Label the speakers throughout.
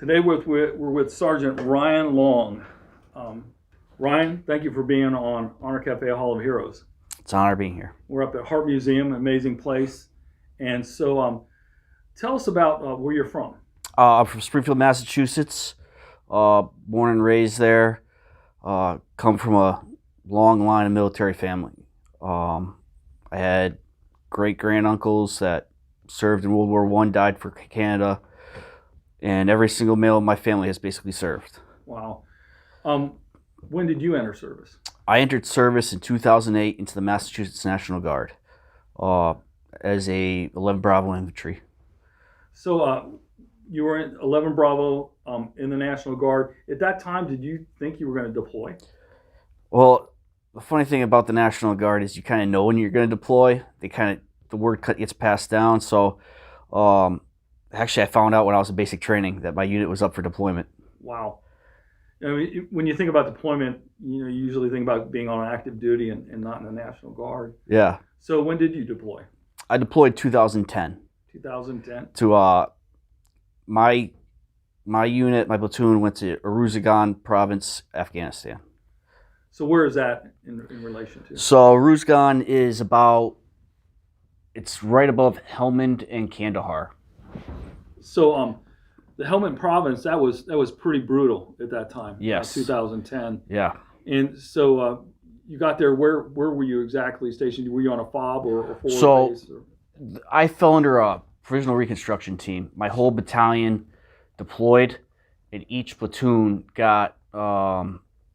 Speaker 1: Today we're with Sergeant Ryan Long. Ryan, thank you for being on Honor Cafe Hall of Heroes.
Speaker 2: It's an honor being here.
Speaker 1: We're up at Hart Museum, amazing place. And so tell us about where you're from.
Speaker 2: I'm from Springfield, Massachusetts. Born and raised there. Come from a long line of military family. I had great granduncles that served in World War I, died for Canada, and every single male in my family has basically served.
Speaker 1: Wow. When did you enter service?
Speaker 2: I entered service in 2008 into the Massachusetts National Guard as a 11 Bravo infantry.
Speaker 1: So you were in 11 Bravo in the National Guard. At that time, did you think you were going to deploy?
Speaker 2: Well, the funny thing about the National Guard is you kind of know when you're going to deploy. The word gets passed down. So actually, I found out when I was in basic training that my unit was up for deployment.
Speaker 1: Wow. I mean, when you think about deployment, you usually think about being on active duty and not in the National Guard.
Speaker 2: Yeah.
Speaker 1: So when did you deploy?
Speaker 2: I deployed 2010.
Speaker 1: 2010.
Speaker 2: To my unit, my platoon went to Uruzgan province, Afghanistan.
Speaker 1: So where is that in relation to?
Speaker 2: So Uruzgan is it's right above Helmand and Kandahar.
Speaker 1: So the Helmand province, that was pretty brutal at that time.
Speaker 2: Yes.
Speaker 1: 2010.
Speaker 2: Yeah.
Speaker 1: And so you got there. Where were you exactly stationed? Were you on a FOB or forward base?
Speaker 2: I fell under a provisional reconstruction team. My whole battalion deployed, and each platoon got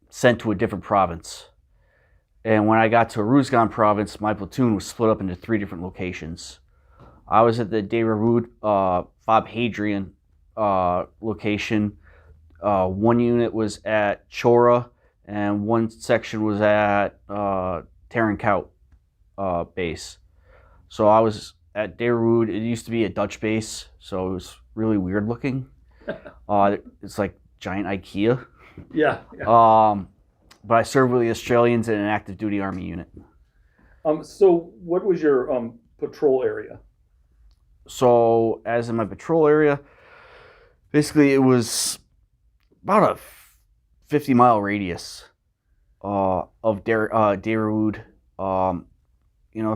Speaker 2: sent to a different province. And when I got to Uruzgan province, my platoon was split up into 3 different locations. I was at the Dairud FOB Hadrian location. One unit was at Chora, and one section was at Tarankout base. So I was at Dairud. It used to be a Dutch base, so it was really weird looking. It's like giant IKEA.
Speaker 1: Yeah.
Speaker 2: But I served with the Australians in an active duty Army unit.
Speaker 1: So what was your patrol area?
Speaker 2: So as in my patrol area, basically it was about a 50-mile radius of Dairud.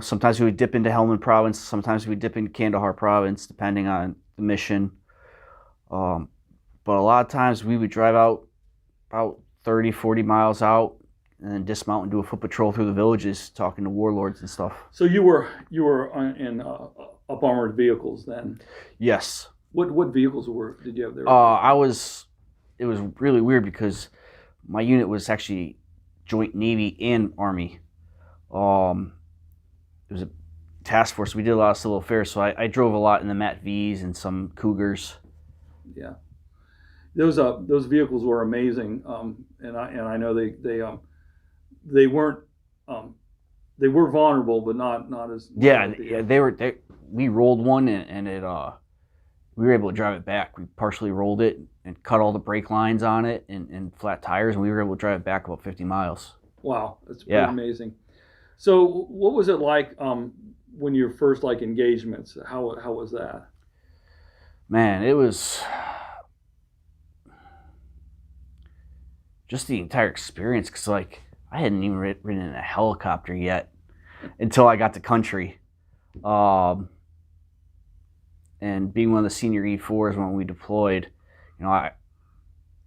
Speaker 2: Sometimes we would dip into Helmand province, sometimes we would dip into Kandahar province, depending on the mission. But a lot of times we would drive out about 30, 40 miles out and then dismount and do a foot patrol through the villages, talking to warlords and stuff.
Speaker 1: So you were in up armored vehicles then?
Speaker 2: Yes.
Speaker 1: What vehicles did you have there?
Speaker 2: It was really weird because my unit was actually joint Navy and Army. It was a task force. We did a lot of civil affairs, so I drove a lot in the Mat V's and some Cougars.
Speaker 1: Yeah, those vehicles were amazing, and I know they weren't they were vulnerable, but not as
Speaker 2: they were. We rolled one and it we were able to drive it back. We partially rolled it and cut all the brake lines on it and flat tires, and we were able to drive it back about 50 miles.
Speaker 1: Wow, that's pretty amazing. So what was it like when your first engagements? How was that?
Speaker 2: Man, it was just the entire experience, because I hadn't even ridden in a helicopter yet until I got to country. And being one of the senior E4s when we deployed, I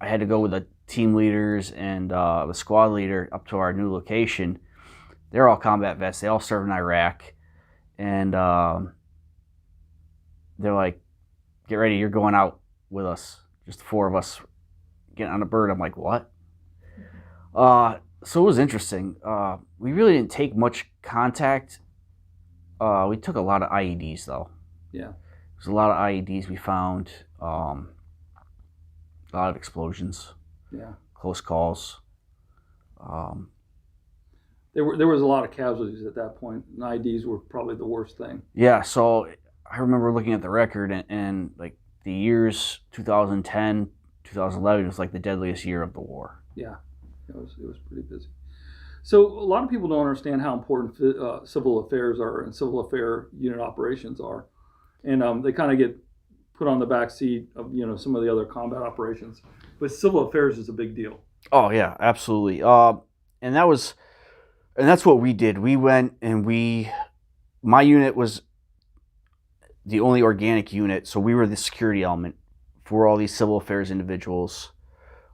Speaker 2: had to go with the team leaders and the squad leader up to our new location. They're all combat vets. They all served in Iraq. And they're like, get ready, you're going out with us. Just the 4 of us getting on a bird. I'm like, what? So it was interesting. We really didn't take much contact. We took a lot of IEDs, though.
Speaker 1: Yeah.
Speaker 2: There's a lot of IEDs we found. A lot of explosions.
Speaker 1: Yeah.
Speaker 2: Close calls.
Speaker 1: There was a lot of casualties at that point, and IEDs were probably the worst thing.
Speaker 2: Yeah, so I remember looking at the record, and the years 2010, 2011 was the deadliest year of the war.
Speaker 1: Yeah, it was pretty busy. So a lot of people don't understand how important civil affairs are and civil affair unit operations are, and they kind of get put on the back seat of some of the other combat operations. But civil affairs is a big deal.
Speaker 2: Oh yeah, absolutely. And that's what we did. We went and my unit was the only organic unit, so we were the security element for all these civil affairs individuals.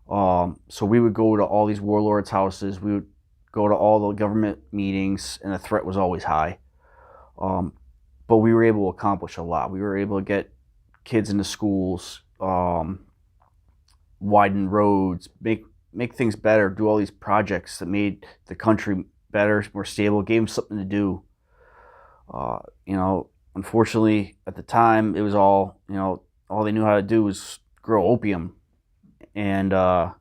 Speaker 2: So we would go to all these warlords' houses. We would go to all the government meetings, and the threat was always high. But we were able to accomplish a lot. We were able to get kids into schools, widen roads, make things better, do all these projects that made the country better, more stable, gave them something to do. Unfortunately, at the time, it was all they knew how to do was grow opium, and that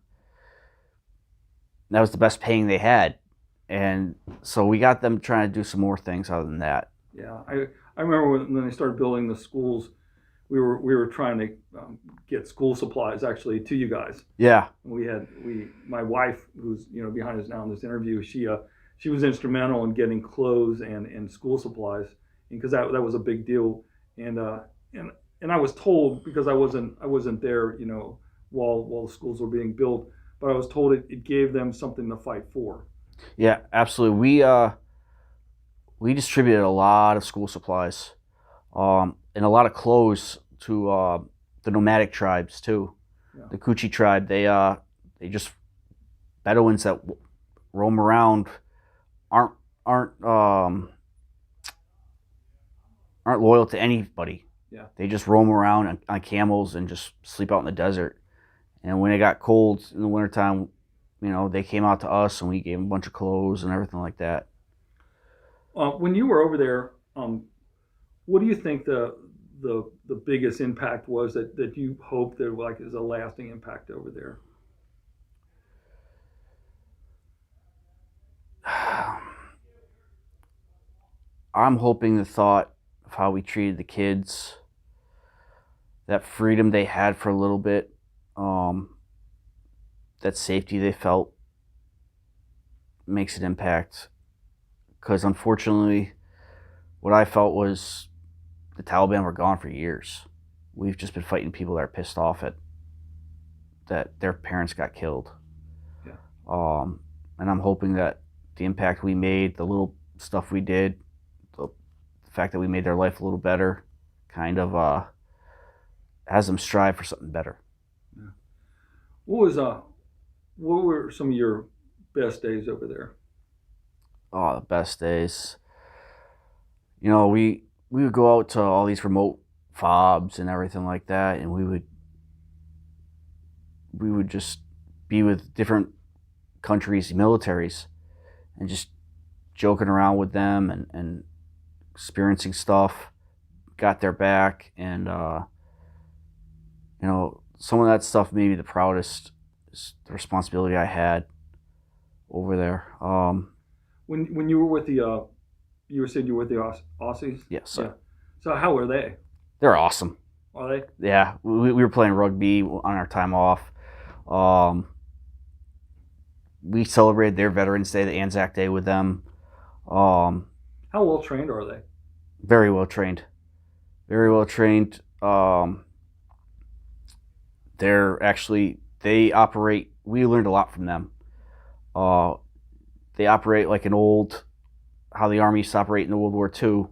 Speaker 2: was the best paying they had. And so we got them trying to do some more things other than that.
Speaker 1: Yeah, I remember when they started building the schools, we were trying to get school supplies actually to you guys.
Speaker 2: Yeah.
Speaker 1: My wife, who's behind us now in this interview, she was instrumental in getting clothes and school supplies, because that was a big deal. And I was told, because I wasn't there, while the schools were being built, but I was told it gave them something to fight for.
Speaker 2: Yeah, absolutely. We distributed a lot of school supplies, and a lot of clothes to the nomadic tribes too. Yeah. The Kuchi tribe, they just Bedouins that roam around, aren't loyal to anybody.
Speaker 1: Yeah.
Speaker 2: They just roam around on camels and just sleep out in the desert. And when it got cold in the wintertime, they came out to us and we gave them a bunch of clothes and everything like that.
Speaker 1: When you were over there, what do you think the biggest impact was that you hope there is a lasting impact over there?
Speaker 2: I'm hoping the thought of how we treated the kids, that freedom they had for a little bit, that safety they felt, makes an impact. Because unfortunately, what I felt was the Taliban were gone for years. We've just been fighting people that are pissed off at that their parents got killed.
Speaker 1: Yeah.
Speaker 2: And I'm hoping that the impact we made, the little stuff we did, the fact that we made their life a little better, kind of has them strive for something better.
Speaker 1: Yeah. What were some of your best days over there?
Speaker 2: Oh, the best days. We would go out to all these remote fobs and everything like that, and we would just be with different countries' militaries and just joking around with them and experiencing stuff. Got their back, and some of that stuff made me the proudest. The responsibility I had over there.
Speaker 1: When you were with the you said you were with the Aussies?
Speaker 2: Yes, sir.
Speaker 1: Yeah. So how were they?
Speaker 2: They're awesome.
Speaker 1: Are they?
Speaker 2: Yeah, we were playing rugby on our time off. We celebrated their Veterans Day, the Anzac Day, with them.
Speaker 1: How well trained are they?
Speaker 2: Very well trained. Very well trained. They operate. We learned a lot from them. They operate like how the Army used to operate in the World War II,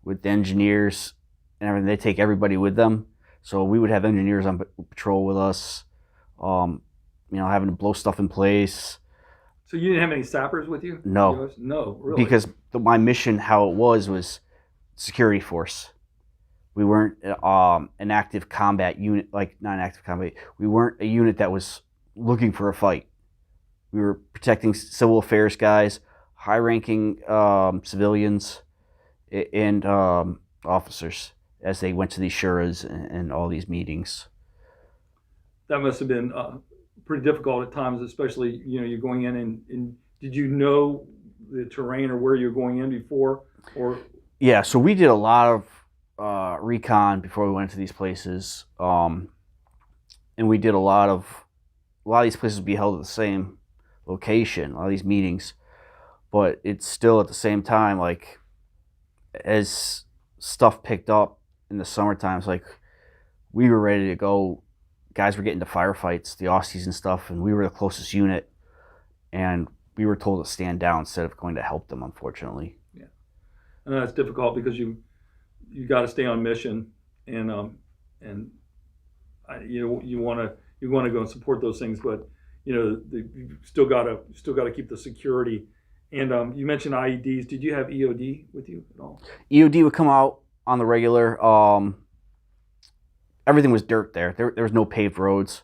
Speaker 2: with the engineers and everything. They take everybody with them. So we would have engineers on patrol with us, having to blow stuff in place.
Speaker 1: So you didn't have any sappers with you?
Speaker 2: No.
Speaker 1: No, really?
Speaker 2: Because my mission, how it was security force. We weren't an active combat unit, not an active combat. We weren't a unit that was looking for a fight. We were protecting civil affairs guys, high-ranking civilians, and officers as they went to these shuras and all these meetings.
Speaker 1: That must have been pretty difficult at times, especially you're going in and did you know the terrain or where you're going in before? Or
Speaker 2: yeah, so we did a lot of recon before we went to these places, and we did a lot of these places would be held at the same location, a lot of these meetings, but it's still at the same time, as stuff picked up in the summer times, we were ready to go. Guys were getting to firefights, the off-season stuff, and we were the closest unit, and we were told to stand down instead of going to help them, unfortunately.
Speaker 1: Yeah, and that's difficult because you got to stay on mission, and you want to go and support those things, but you still got to keep the security. And you mentioned IEDs. Did you have EOD with you at all?
Speaker 2: EOD would come out on the regular. Everything was dirt there. There was no paved roads,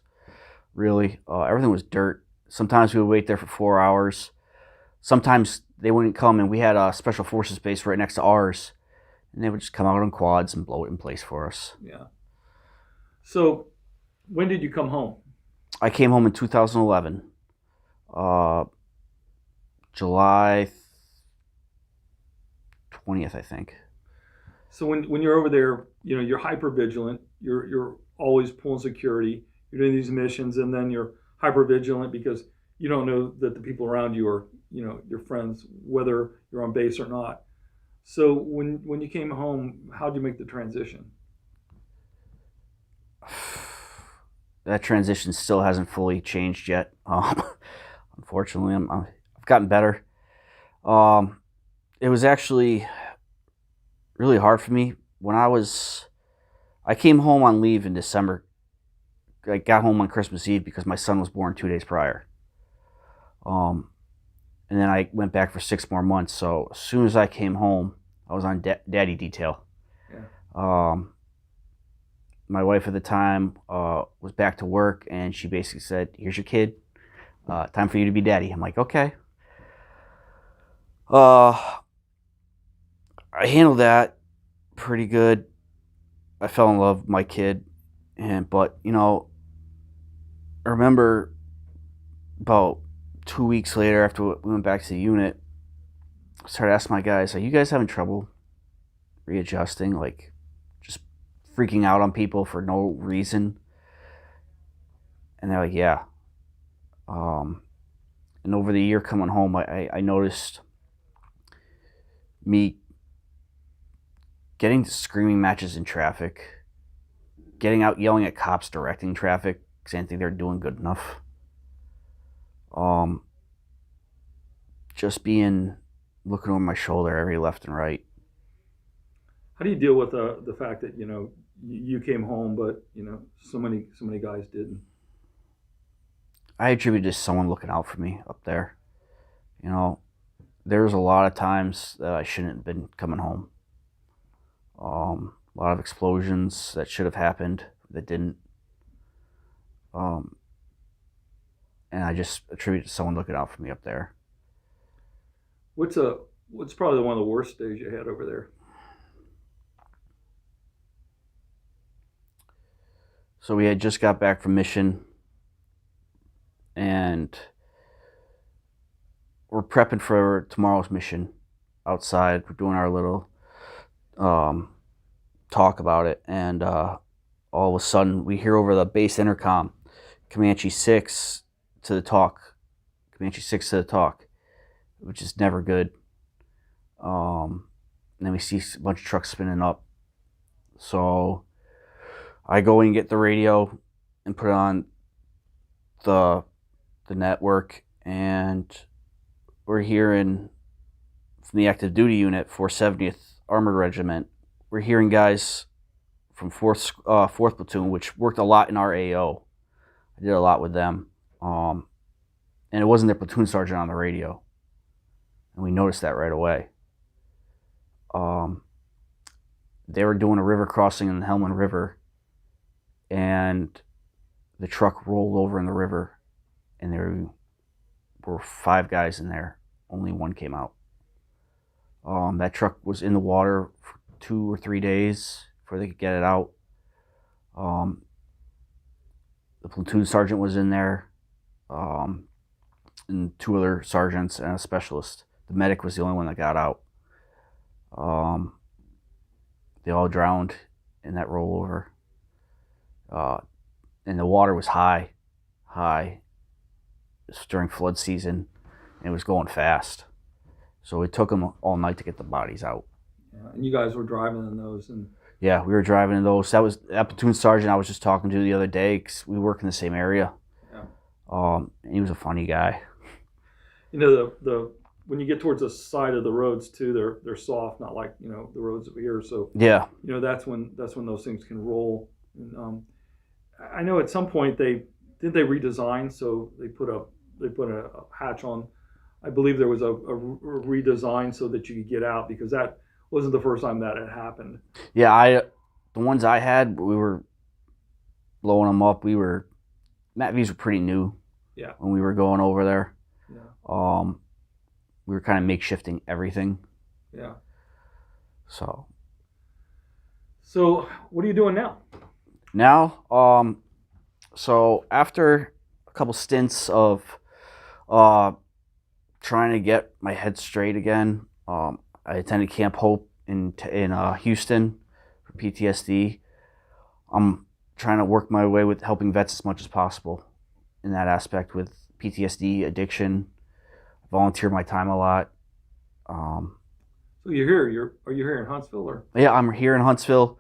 Speaker 2: really. Everything was dirt. Sometimes we would wait there for 4 hours. Sometimes they wouldn't come, and we had a special forces base right next to ours, and they would just come out on quads and blow it in place for us.
Speaker 1: Yeah. So, when did you come home?
Speaker 2: I came home in 2011, July 20th, I think.
Speaker 1: So when you're over there, you're hyper vigilant. You're always pulling security. You're doing these missions, and then you're hyper vigilant because you don't know that the people around you are, your friends, whether you're on base or not. So when you came home, how'd you make the transition?
Speaker 2: That transition still hasn't fully changed yet. Unfortunately, I've gotten better. It was actually really hard for me when I came home on leave in December. I got home on Christmas Eve because my son was born 2 days prior. And then I went back for 6 more months. So as soon as I came home, I was on daddy detail.
Speaker 1: Yeah.
Speaker 2: My wife at the time was back to work, and she basically said, "Here's your kid. Time for you to be daddy." I'm like, okay. I handled that pretty good. I fell in love with my kid, but I remember about 2 weeks later, after we went back to the unit, I started asking my guys, "Are you guys having trouble readjusting? Like, just freaking out on people for no reason?" And they're like, "Yeah." And over the year coming home, I noticed me getting to screaming matches in traffic, getting out yelling at cops directing traffic because I didn't think they were doing good enough. Just looking over my shoulder every left and right.
Speaker 1: How do you deal with the fact that you came home, but so many guys didn't?
Speaker 2: I attribute it to someone looking out for me up there. There's a lot of times that I shouldn't have been coming home. A lot of explosions that should have happened that didn't. And I just attribute it to someone looking out for me up there.
Speaker 1: What's probably one of the worst days you had over there?
Speaker 2: So we had just got back from mission, and we're prepping for tomorrow's mission outside. We're doing our little talk about it, and all of a sudden we hear over the base intercom, Comanche 6 to the talk, which is never good. And then we see a bunch of trucks spinning up. So I go and get the radio and put it on the network, and we're hearing from the active duty unit, 470th Armored Regiment. We're hearing guys from 4th Platoon, which worked a lot in our AO. I did a lot with them. And it wasn't their platoon sergeant on the radio. And we noticed that right away. They were doing a river crossing in the Helmand River, and the truck rolled over in the river, and there were 5 guys in there. Only 1 came out. That truck was in the water for 2 or 3 days before they could get it out. The platoon sergeant was in there, and 2 other sergeants and a specialist. The medic was the only one that got out. They all drowned in that rollover. And the water was high. It was during flood season, and it was going fast. So it took them all night to get the bodies out.
Speaker 1: Yeah, and you guys were driving in those, and
Speaker 2: Yeah, we were driving in those. That was that platoon sergeant I was just talking to the other day, 'cause we work in the same area.
Speaker 1: Yeah.
Speaker 2: And he was a funny guy.
Speaker 1: You know, the when you get towards the side of the roads too, they're soft, not like, you know, the roads over here. So,
Speaker 2: Yeah.
Speaker 1: you know, that's when those things can roll. And, I know at some point they redesign, so they put a hatch on. I believe there was a redesign so that you could get out, because that wasn't the first time that had happened.
Speaker 2: Yeah, the ones I had, we were blowing them up. Matt-V's were pretty new.
Speaker 1: Yeah.
Speaker 2: When we were going over there.
Speaker 1: Yeah.
Speaker 2: We were kind of makeshifting everything.
Speaker 1: Yeah.
Speaker 2: So
Speaker 1: what are you doing now?
Speaker 2: now, so after a couple stints of trying to get my head straight again, I attended Camp Hope in Houston for PTSD. I'm trying to work my way with helping vets as much as possible in that aspect with PTSD, addiction. Volunteer my time a lot.
Speaker 1: So you're here. Are you here in Huntsville, or?
Speaker 2: Yeah, I'm here in Huntsville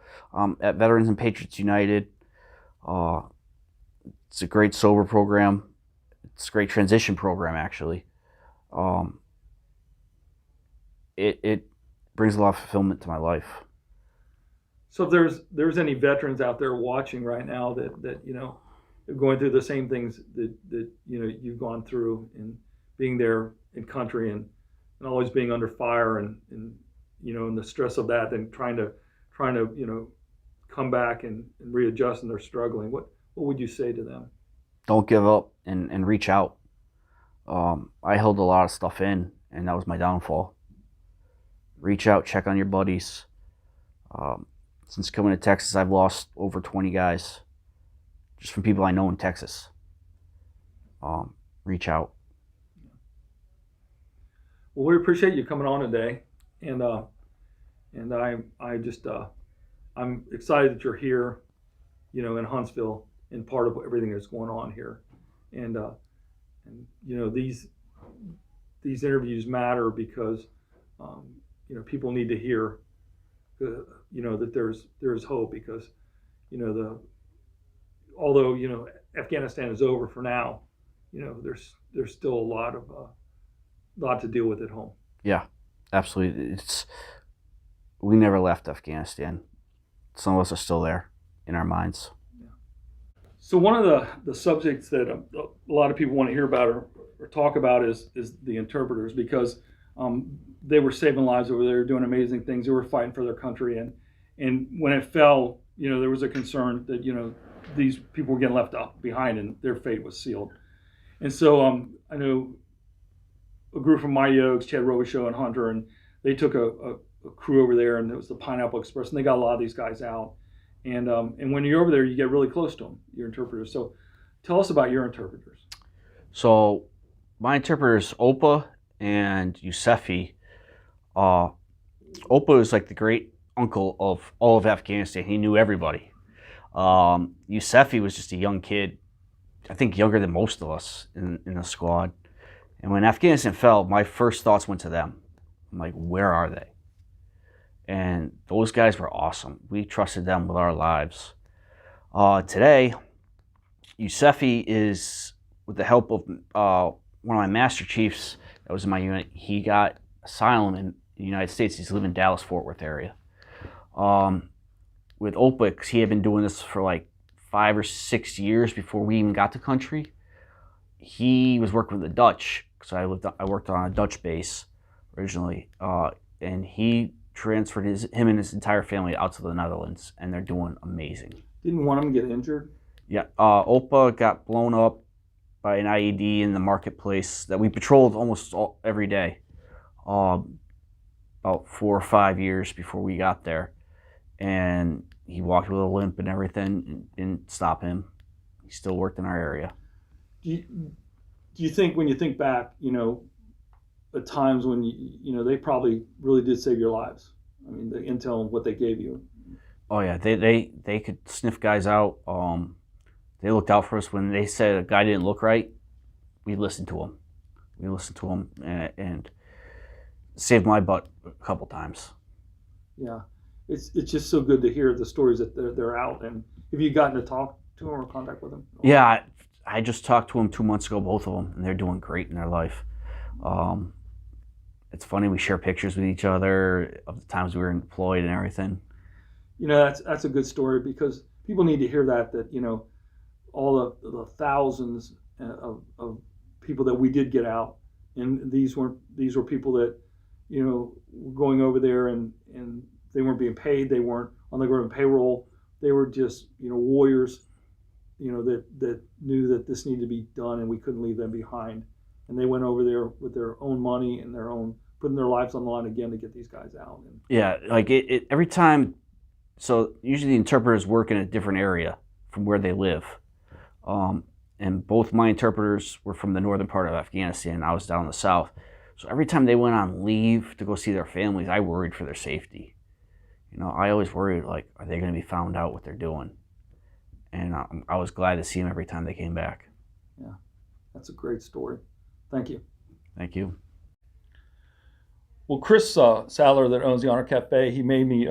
Speaker 2: at Veterans and Patriots United. It's a great sober program. It's a great transition program, actually. It brings a lot of fulfillment to my life.
Speaker 1: So if there's any veterans out there watching right now that you know, are going through the same things that you know you've gone through, and being there in country, and always being under fire, and you know, and the stress of that, and trying to you know, come back and readjust, and they're struggling, what would you say to them?
Speaker 2: Don't give up and reach out. I held a lot of stuff in, and that was my downfall. Reach out, check on your buddies. Since coming to Texas, I've lost over 20 guys just from people I know in Texas. Reach out.
Speaker 1: Well, we appreciate you coming on today, and I just I'm excited that you're here, you know, in Huntsville, and part of everything that's going on here, and you know, these interviews matter because you know, people need to hear you know, that there's hope, because you know, although you know Afghanistan is over for now, you know, there's still a lot to deal with at home.
Speaker 2: Yeah, absolutely. We never left Afghanistan. Some of us are still there in our minds.
Speaker 1: Yeah. So one of the subjects that a lot of people want to hear about or talk about is the interpreters, because they were saving lives over there, doing amazing things. They were fighting for their country, and when it fell, you know, there was a concern that, you know, these people were getting left behind, and their fate was sealed. And so I know a group from Mighty Oaks, Chad Robichaux and Hunter, and they took a crew over there, and it was the Pineapple Express, and they got a lot of these guys out. And when you're over there, you get really close to them, your interpreters. So tell us about your interpreters.
Speaker 2: So my interpreters, Opa and Yusefi. Opa is like the great uncle of all of Afghanistan. He knew everybody. Yusefi was just a young kid, I think younger than most of us in the squad. And when Afghanistan fell, my first thoughts went to them. I'm like, where are they? And those guys were awesome. We trusted them with our lives. Today, Yusefi is, with the help of one of my master chiefs that was in my unit, he got asylum in the United States. He's living in Dallas, Fort Worth area. With Opa, he had been doing this for like 5 or 6 years before we even got to country. He was working with the Dutch, because I worked on a Dutch base originally, and he transferred him and his entire family out to the Netherlands, and they're doing amazing.
Speaker 1: Didn't one of them get injured?
Speaker 2: Yeah, Opa got blown up by an IED in the marketplace that we patrolled almost every day, about 4 or 5 years before we got there. And he walked with a limp and everything, and didn't stop him. He still worked in our area.
Speaker 1: Do you think, when you think back, you know, at times when you know, they probably really did save your lives? I mean, the intel and what they gave you.
Speaker 2: Oh yeah, they could sniff guys out. They looked out for us. When they said a guy didn't look right, we listened to him. We listened to him and saved my butt a couple times.
Speaker 1: Yeah, it's just so good to hear the stories that they're out. And have you gotten to talk to them or contact with them?
Speaker 2: Yeah, I just talked to them 2 months ago, both of them, and they're doing great in their life. It's funny, we share pictures with each other of the times we were employed and everything.
Speaker 1: You know, that's a good story, because people need to hear that all the thousands of people that we did get out, and these were people that were going over there, and they weren't being paid, they weren't on the government payroll, they were just warriors, that knew that this needed to be done and we couldn't leave them behind, and they went over there with their own money and putting their lives on the line again to get these guys out. And
Speaker 2: yeah, like every time. So usually the interpreters work in a different area from where they live. And both my interpreters were from the northern part of Afghanistan. I was down in the south. So every time they went on leave to go see their families, I worried for their safety. I always worried, like, are they going to be found out what they're doing? And I was glad to see them every time they came back.
Speaker 1: Yeah, that's a great story. Thank you.
Speaker 2: Thank you.
Speaker 1: Well, Chris Sadler, that owns the Honor Cafe, he made me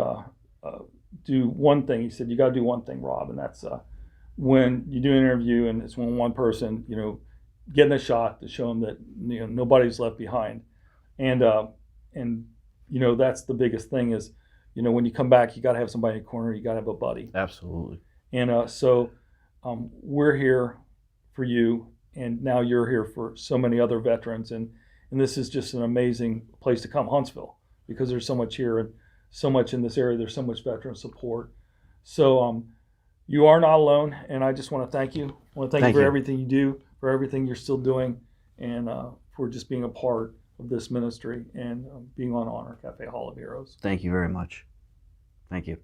Speaker 1: do one thing. He said, you got to do one thing, Rob, and that's when you do an interview and it's one person, getting a shot to show them that nobody's left behind, and that's the biggest thing is, when you come back, you got to have somebody in the corner, you got to have a buddy.
Speaker 2: Absolutely.
Speaker 1: And so we're here for you, and now you're here for so many other veterans, and this is just an amazing place to come, Huntsville, because there's so much here and so much in this area. There's so much veteran support. So you are not alone, and I just want to thank you. I want to thank you for everything you do, for everything you're still doing, and for just being a part of this ministry and being on Honor Cafe Hall of Heroes.
Speaker 2: Thank you very much. Thank you.